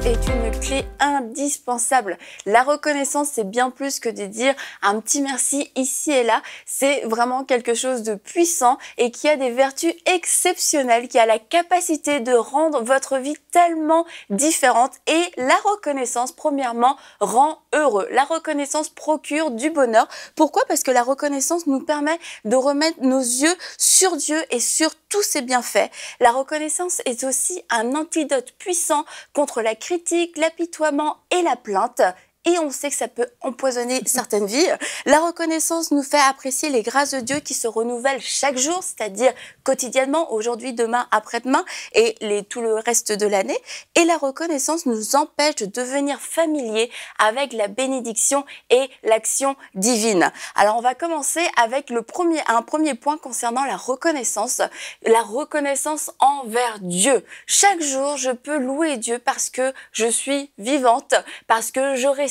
est une clé indispensable. La reconnaissance, c'est bien plus que de dire un petit merci ici et là. C'est vraiment quelque chose de puissant et qui a des vertus exceptionnelles, qui a la capacité de rendre votre vie tellement différente. Et la reconnaissance, premièrement, rend heureux. La reconnaissance procure du bonheur. Pourquoi? Parce que la reconnaissance nous permet de remettre nos yeux sur Dieu et sur tous ses bienfaits. La reconnaissance est aussi un antidote puissant contre la critique, l'apitoiement et la plainte. Et on sait que ça peut empoisonner certaines vies. La reconnaissance nous fait apprécier les grâces de Dieu qui se renouvellent chaque jour, c'est-à-dire quotidiennement, aujourd'hui, demain, après-demain et tout le reste de l'année. Et la reconnaissance nous empêche de devenir familiers avec la bénédiction et l'action divine. Alors, on va commencer avec un premier point concernant la reconnaissance envers Dieu. Chaque jour, je peux louer Dieu parce que je suis vivante, parce que je respire,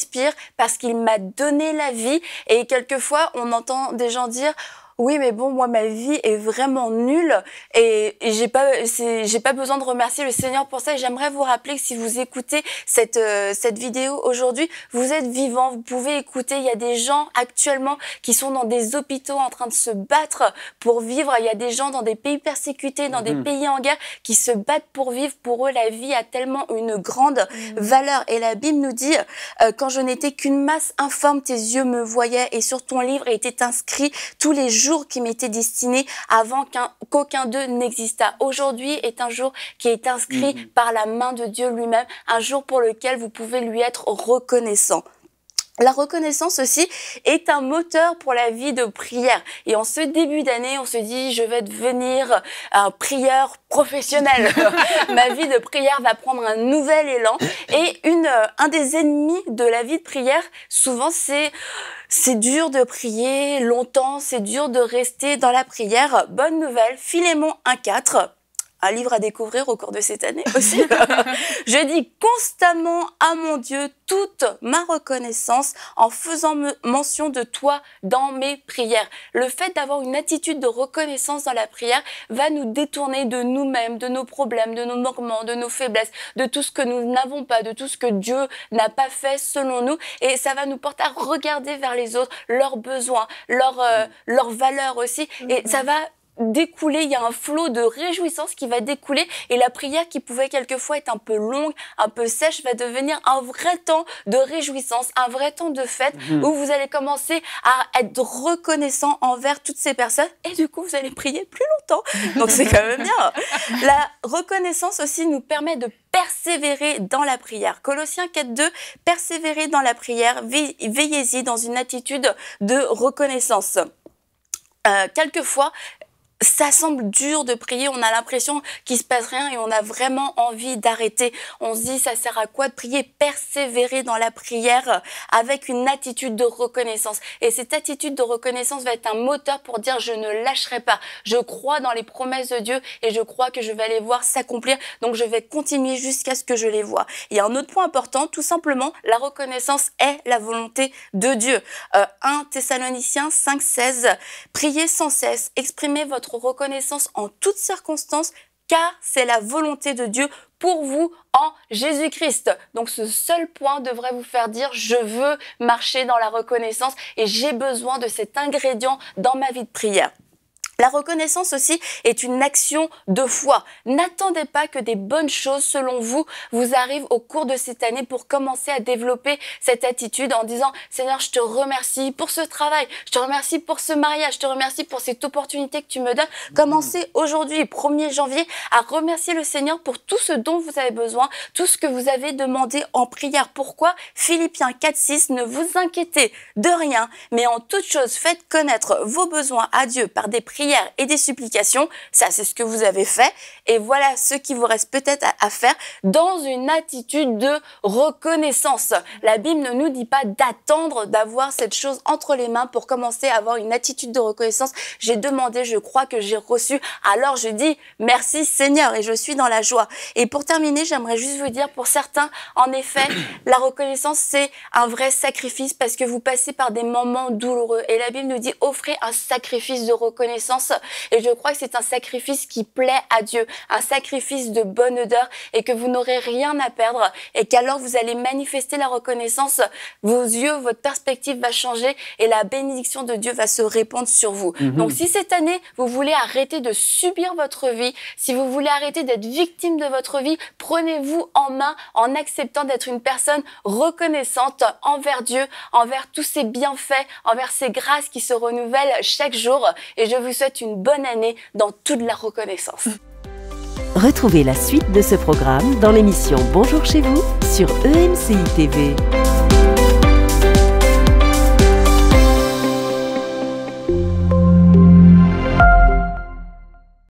parce qu'il m'a donné la vie. Et quelquefois, on entend des gens dire: oui, mais bon, moi, ma vie est vraiment nulle et j'ai pas besoin de remercier le Seigneur pour ça. Et j'aimerais vous rappeler que si vous écoutez cette vidéo aujourd'hui, vous êtes vivant, vous pouvez écouter. Il y a des gens actuellement qui sont dans des hôpitaux en train de se battre pour vivre. Il y a des gens dans des pays persécutés, dans des pays en guerre qui se battent pour vivre. Pour eux, la vie a tellement une grande valeur. Et la Bible nous dit, quand je n'étais qu'une masse informe, tes yeux me voyaient et sur ton livre étaient inscrits tous les jours qui m'était destiné avant qu'aucun d'eux n'existât. Aujourd'hui est un jour qui est inscrit par la main de Dieu lui-même, un jour pour lequel vous pouvez lui être reconnaissant. La reconnaissance aussi est un moteur pour la vie de prière. Et en ce début d'année, on se dit: je vais devenir un prieur professionnel. Ma vie de prière va prendre un nouvel élan. Et un des ennemis de la vie de prière, souvent, c'est dur de prier longtemps, c'est dur de rester dans la prière. Bonne nouvelle, Philémon 1,4. Un livre à découvrir au cours de cette année aussi. Je dis constamment à mon Dieu toute ma reconnaissance en faisant mention de toi dans mes prières. Le fait d'avoir une attitude de reconnaissance dans la prière va nous détourner de nous-mêmes, de nos problèmes, de nos manquements, de nos faiblesses, de tout ce que nous n'avons pas, de tout ce que Dieu n'a pas fait selon nous. Et ça va nous porter à regarder vers les autres, leurs besoins, leurs valeurs aussi. Et ça va découler, il y a un flot de réjouissance qui va découler et la prière qui pouvait quelquefois être un peu longue, un peu sèche, va devenir un vrai temps de réjouissance, un vrai temps de fête où vous allez commencer à être reconnaissant envers toutes ces personnes et du coup vous allez prier plus longtemps. Donc c'est quand même bien. La reconnaissance aussi nous permet de persévérer dans la prière. Colossiens 4,2, persévérer dans la prière, veillez-y dans une attitude de reconnaissance. Quelquefois, ça semble dur de prier, on a l'impression qu'il se passe rien et on a vraiment envie d'arrêter. On se dit, ça sert à quoi de prier? Persévérer dans la prière avec une attitude de reconnaissance. Et cette attitude de reconnaissance va être un moteur pour dire: je ne lâcherai pas. Je crois dans les promesses de Dieu et je crois que je vais les voir s'accomplir. Donc je vais continuer jusqu'à ce que je les vois. Il y a un autre point important, tout simplement, la reconnaissance est la volonté de Dieu. 1 Thessaloniciens 5,16, priez sans cesse, exprimez votre reconnaissance en toutes circonstances, car c'est la volonté de Dieu pour vous en Jésus-Christ. Donc ce seul point devrait vous faire dire: je veux marcher dans la reconnaissance et j'ai besoin de cet ingrédient dans ma vie de prière. La reconnaissance aussi est une action de foi. N'attendez pas que des bonnes choses, selon vous, vous arrivent au cours de cette année pour commencer à développer cette attitude en disant: Seigneur, je te remercie pour ce travail, je te remercie pour ce mariage, je te remercie pour cette opportunité que tu me donnes. Commencez aujourd'hui, 1er janvier, à remercier le Seigneur pour tout ce dont vous avez besoin, tout ce que vous avez demandé en prière. Pourquoi? Philippiens 4,6, ne vous inquiétez de rien, mais en toute chose, faites connaître vos besoins à Dieu par des prières et des supplications. Ça, c'est ce que vous avez fait. Et voilà ce qui vous reste peut-être à faire dans une attitude de reconnaissance. La Bible ne nous dit pas d'attendre d'avoir cette chose entre les mains pour commencer à avoir une attitude de reconnaissance. J'ai demandé, je crois que j'ai reçu. Alors je dis merci Seigneur et je suis dans la joie. Et pour terminer, j'aimerais juste vous dire, pour certains, en effet, la reconnaissance, c'est un vrai sacrifice parce que vous passez par des moments douloureux. Et la Bible nous dit: offrez un sacrifice de reconnaissance reconnaissance. Et je crois que c'est un sacrifice qui plaît à Dieu, un sacrifice de bonne odeur et que vous n'aurez rien à perdre et qu'alors vous allez manifester la reconnaissance, vos yeux, votre perspective va changer et la bénédiction de Dieu va se répandre sur vous. Donc si cette année, vous voulez arrêter de subir votre vie, si vous voulez arrêter d'être victime de votre vie, prenez-vous en main en acceptant d'être une personne reconnaissante envers Dieu, envers tous ses bienfaits, envers ses grâces qui se renouvellent chaque jour. Et je vous souhaite une bonne année dans toute la reconnaissance. Retrouvez la suite de ce programme dans l'émission Bonjour chez vous sur EMCI TV.